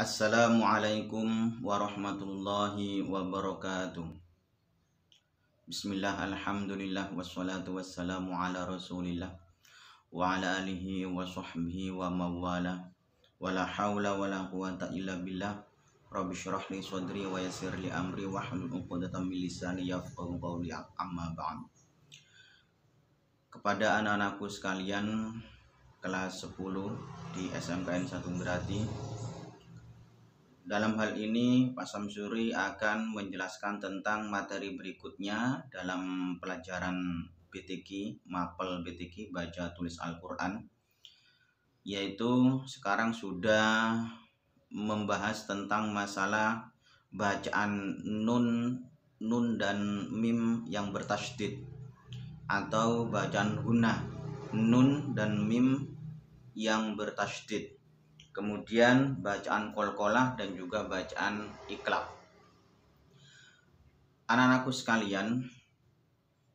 Assalamualaikum warahmatullahi wabarakatuh. Bismillah, alhamdulillah, wassalatu wassalamu ala rasulillah wa ala alihi wa sahbihi wa mawala wa la hawla wa la quwata illa billah. Rabbi syrah li sadri wa yassir li amri wa hlul 'uqdatam min lisani yafqahu qawli, amma ba'd. Kepada anak-anakku sekalian kelas 10 di SMKN 1 Grati, dalam hal ini Pak Samsuri akan menjelaskan tentang materi berikutnya dalam pelajaran BTQ, mapel BTQ, baca tulis Al-Quran, yaitu sekarang sudah membahas tentang masalah bacaan nun dan mim yang bertasydid, atau bacaan gunnah nun dan mim yang bertasydid. Kemudian bacaan qalqalah dan juga bacaan iqlab. Anak-anakku sekalian,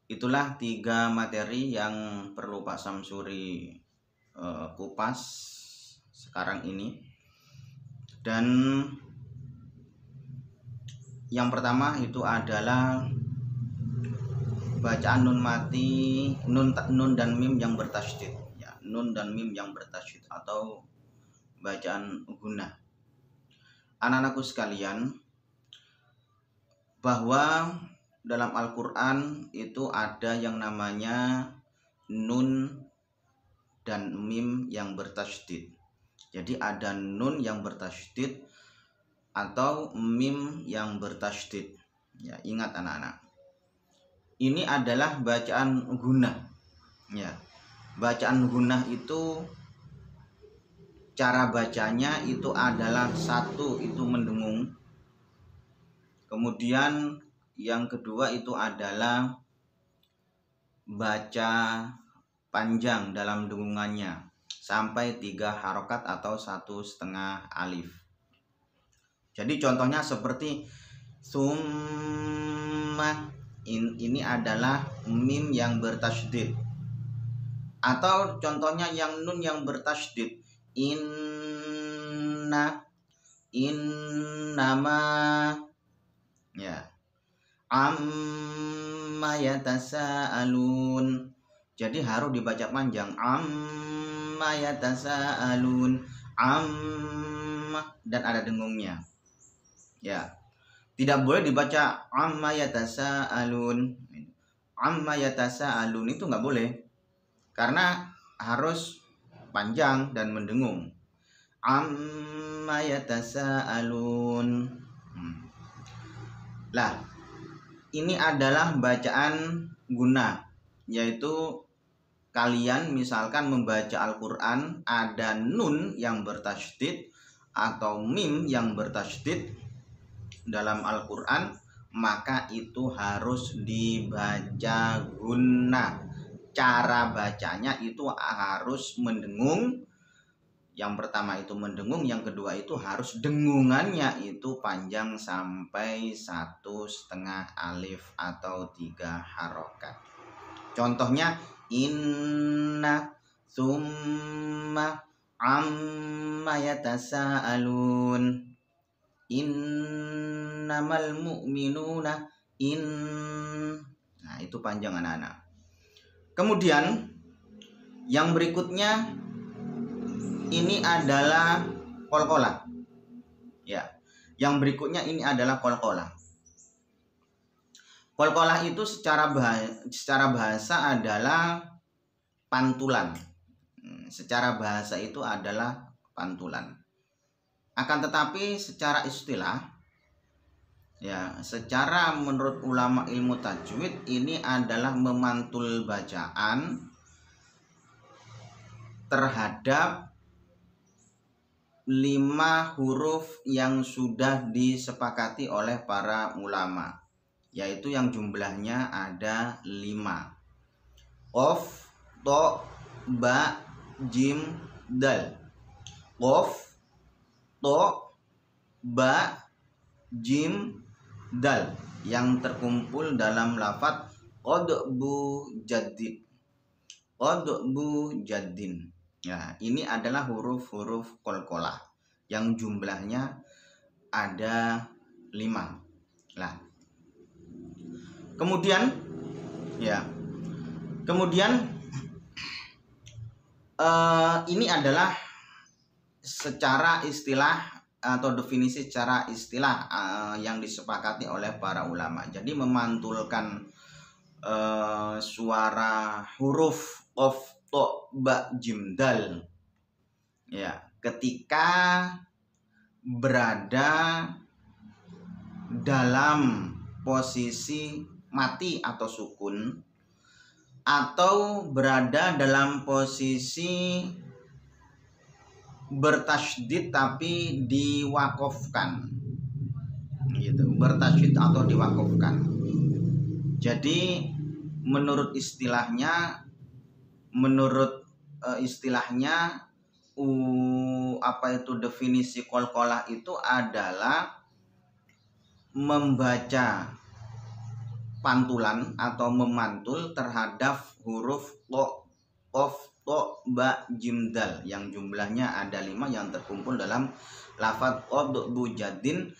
itulah 3 materi yang perlu Pak Samsuri kupas sekarang ini. Dan yang pertama itu adalah bacaan nun mati, nun dan mim yang bertasydid, ya, nun dan mim yang bertasydid atau bacaan gunnah. Anak-anakku sekalian, bahwa dalam Al-Quran itu ada yang namanya nun dan mim yang bertasydid. Jadi ada nun yang bertasydid atau mim yang bertasydid. Ya, ingat anak-anak, ini adalah bacaan gunnah. Ya, bacaan gunnah itu cara bacanya itu adalah satu, itu mendengung. Kemudian yang kedua itu adalah baca panjang dalam dengungannya sampai 3 harokat atau 1,5 alif. Jadi contohnya seperti summa, ini adalah mim yang bertasydid. Atau contohnya yang nun yang bertasydid, innama, ya, amma yatasaalun. Jadi harus dibaca panjang, amma yatasaalun, dan ada dengungnya. Ya, tidak boleh dibaca amma yatasaalun. Amma yatasaalun itu nggak boleh, karena harus panjang dan mendengung. Amma yatasaalun. Lah, ini adalah bacaan gunnah, yaitu kalian misalkan membaca Al-Quran ada nun yang bertasydid atau mim yang bertasydid dalam Al-Quran, maka itu harus dibaca gunnah. Cara bacanya itu harus mendengung. Yang pertama itu mendengung, yang kedua itu harus dengungannya itu panjang sampai 1,5 alif atau 3 harokat. Contohnya inna, summa, amma yatasaalun, innamal mu'minuna, nah itu panjang anak-anak. Kemudian yang berikutnya ini adalah qalqalah. Ya, yang berikutnya ini adalah qalqalah. Qalqalah itu secara bahasa adalah pantulan. Secara bahasa itu adalah pantulan. Akan tetapi secara istilah, ya, secara menurut ulama ilmu tajwid, ini adalah memantul bacaan terhadap 5 huruf yang sudah disepakati oleh para ulama, yaitu yang jumlahnya ada 5. Qaf, to, ba, jim, dal. Qaf, to, ba, jim, dal, yang terkumpul dalam lafadz qadbu jaddin. Qadbu jaddin. Ya, ini adalah huruf-huruf qalqalah. yang jumlahnya ada 5. Lah, kemudian ini adalah secara istilah atau definisi secara istilah yang disepakati oleh para ulama. Jadi memantulkan suara huruf qaf, to, ba, jim, dal ya ketika berada dalam posisi mati atau sukun, atau berada dalam posisi bertasydid tapi diwakofkan gitu, bertasydid atau diwakofkan. Jadi menurut istilahnya definisi qalqalah itu adalah membaca pantulan atau memantul terhadap huruf to, qaf, to, ba, jim, dal yang jumlahnya ada 5 yang terkumpul dalam lafadz qadbu jadin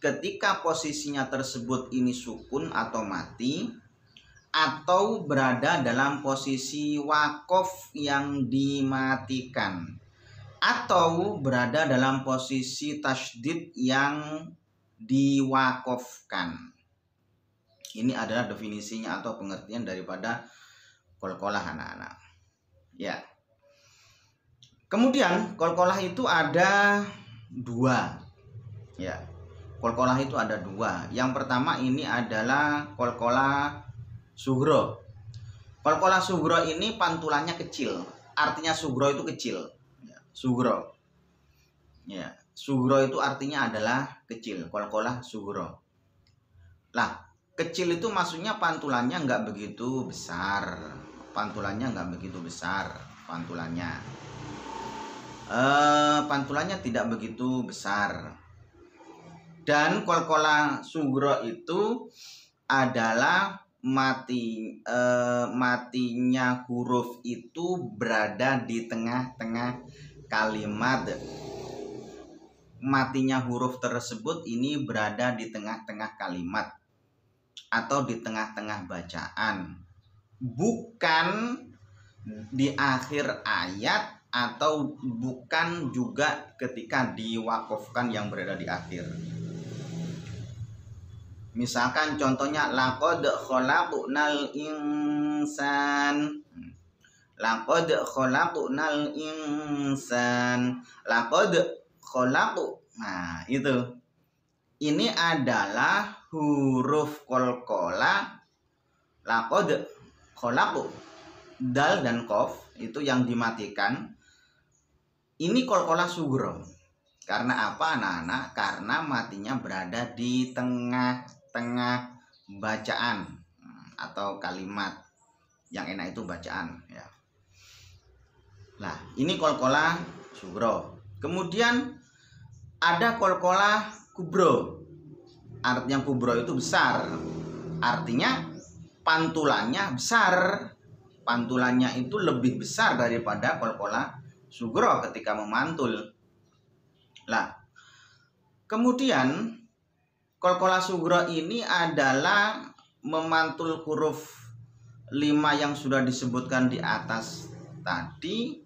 ketika posisinya tersebut ini sukun atau mati, atau berada dalam posisi wakof yang dimatikan, atau berada dalam posisi tasydid yang diwakofkan. Ini adalah definisinya atau pengertian daripada qalqalah anak-anak. Ya. Kemudian qalqalah itu ada 2. Ya. Qalqalah itu ada 2. Yang pertama ini adalah qalqalah sughra. Qalqalah sughra ini pantulannya kecil. Artinya sughra itu kecil. Ya. Sughra. Ya. Sughra itu artinya adalah kecil. Qalqalah sughra. Lah, kecil itu maksudnya pantulannya nggak begitu besar. Pantulannya tidak begitu besar. Dan qalqalah sughra itu adalah matinya huruf itu berada di tengah-tengah kalimat. Matinya huruf tersebut ini berada di tengah-tengah kalimat atau di tengah-tengah bacaan, bukan di akhir ayat atau bukan juga ketika diwakofkan yang berada di akhir. Misalkan contohnya laqad khalaqnal insan, laqad khalaqnal insan, laqad khalaqu. Nah, itu. Ini adalah huruf qalqalah laqad khalaqu, dal dan qaf itu yang dimatikan. Ini qalqalah sughra. Karena apa anak-anak? Karena matinya berada di tengah-tengah bacaan atau kalimat. Yang enak itu bacaan ya. Nah, ini qalqalah sughra. Kemudian ada qalqalah kubro. Artinya kubro itu besar. Artinya pantulannya besar. Pantulannya itu lebih besar daripada qalqalah sughra ketika memantul. Lah, kemudian qalqalah sughra ini adalah memantul huruf 5 yang sudah disebutkan di atas tadi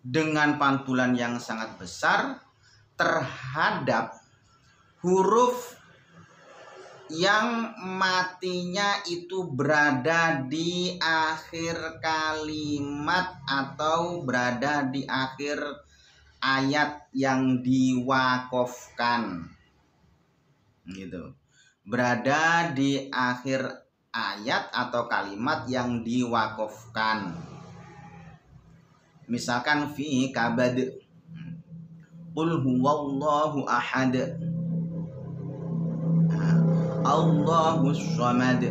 dengan pantulan yang sangat besar terhadap huruf yang matinya itu berada di akhir kalimat atau berada di akhir ayat yang diwakofkan. Gitu. Berada di akhir ayat atau kalimat yang diwakofkan. Misalkan fi kabad, qul huwallahu ahad, Allahus samad.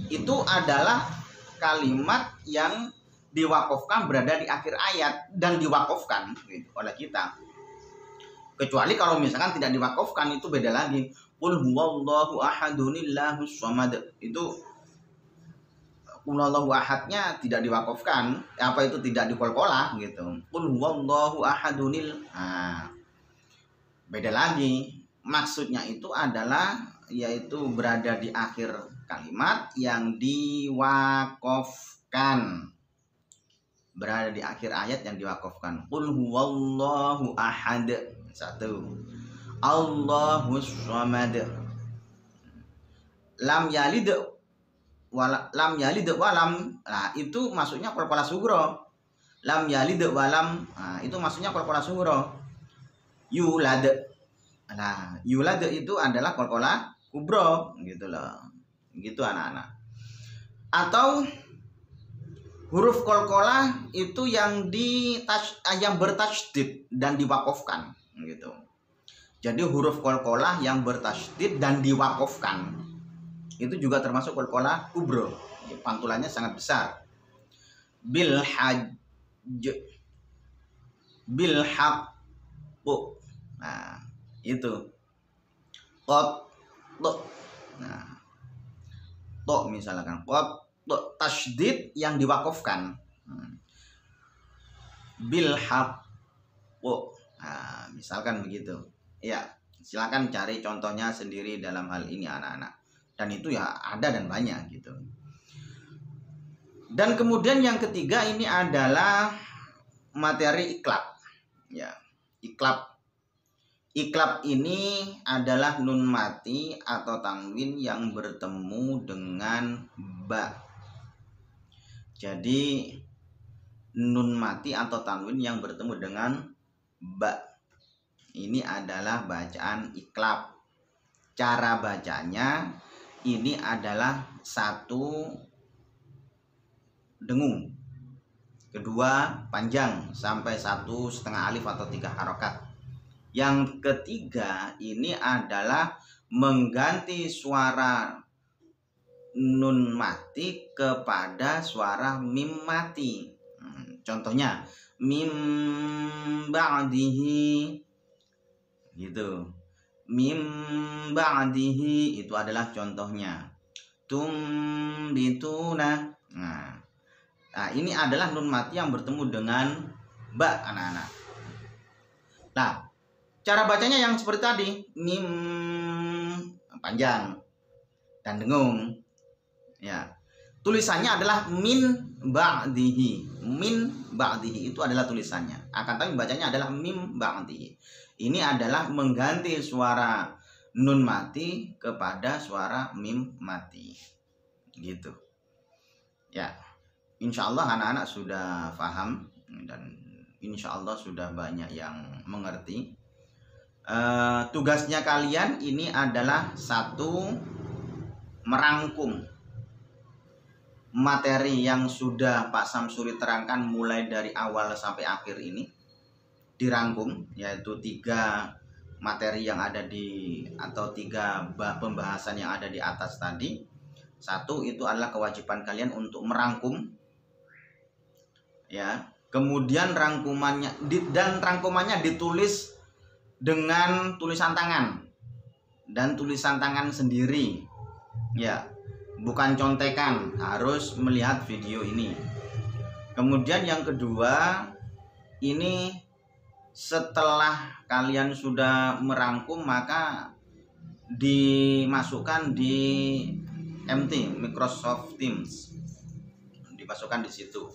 Itu adalah kalimat yang diwakofkan berada di akhir ayat dan diwakofkan gitu, oleh kita. Kecuali kalau misalkan tidak diwakofkan itu beda lagi. Qul huwallahu ahadunillahus samad. Itu qul huwallahu ahadnya tidak diwakafkan, apa itu tidak dikolkolah gitu. Qul huwallahu ahadunil. Nah, beda lagi. Maksudnya itu adalah yaitu berada di akhir kalimat yang diwakafkan. Berada di akhir ayat yang diwakafkan. Qul huwallahu ahad. 1. Allahus samad. Lam yalid walam. Nah, itu maksudnya qalqalah sughra. Lam yalid walam. Nah, itu maksudnya qalqalah sughra. Yulad. Nah, yulad itu adalah qalqalah kubra gitu loh. Gitu anak-anak. Atau huruf qalqalah itu yang bertasydid dan diwakafkan gitu. Jadi huruf qalqalah yang bertasydid dan diwakafkan itu juga termasuk qalqalah kubra. Pantulannya sangat besar. Bil haqqu. Nah, itu. Qad. Nah, to misalkan qad tasydid yang diwakafkan. Bil haqqu. Nah, misalkan begitu. Ya, silakan cari contohnya sendiri dalam hal ini anak-anak. Dan itu ya ada dan banyak gitu. Dan kemudian yang ketiga ini adalah materi iklab. Ya, iklab. Iklab ini adalah nun mati atau tanwin yang bertemu dengan ba. Jadi nun mati atau tanwin yang bertemu dengan ba. Ini adalah bacaan iklab. Cara bacanya ini adalah 1 dengung, 2 panjang sampai 1,5 alif atau 3 harokat. Yang ketiga ini adalah mengganti suara nun mati kepada suara mim mati. Contohnya mim ba'dihi gitu. Mim ba'dihi itu adalah contohnya. Tumbituna. Nah, ini adalah nun mati yang bertemu dengan ba anak-anak. Nah, cara bacanya yang seperti tadi, mim panjang dan dengung. Ya. Tulisannya adalah min ba'dihi. Min ba'dihi itu adalah tulisannya. Akan tapi bacanya adalah mim ba'dihi. Ini adalah mengganti suara nun mati kepada suara mim mati. Gitu. Ya. Insya Allah anak-anak sudah paham dan insya Allah sudah banyak yang mengerti. Tugasnya kalian ini adalah 1, merangkum materi yang sudah Pak Samsuri terangkan mulai dari awal sampai akhir ini. Dirangkum, yaitu 3 materi yang ada di atau 3 pembahasan yang ada di atas tadi. 1 itu adalah kewajiban kalian untuk merangkum. Ya, kemudian rangkumannya ditulis dengan tulisan tangan dan tulisan tangan sendiri. Ya, bukan contekan, harus melihat video ini. Kemudian yang kedua, ini setelah kalian sudah merangkum maka dimasukkan di MT, Microsoft Teams. Dimasukkan di situ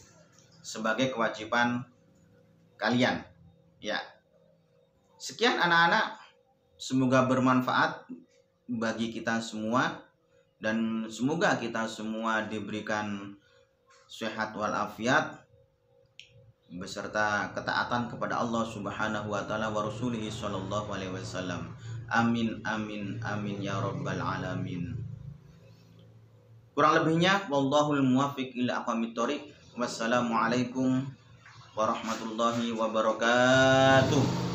sebagai kewajiban kalian. Ya. Sekian anak-anak, semoga bermanfaat bagi kita semua dan semoga kita semua diberikan sehat walafiat beserta ketaatan kepada Allah Subhanahu wa taala wa rasulihi sallallahu alaihi wasallam. Amin amin amin ya rabbal alamin. Kurang lebihnya wallahul muwaffiq ila aqwamit thoriq. Wassalamualaikum warahmatullahi wabarakatuh.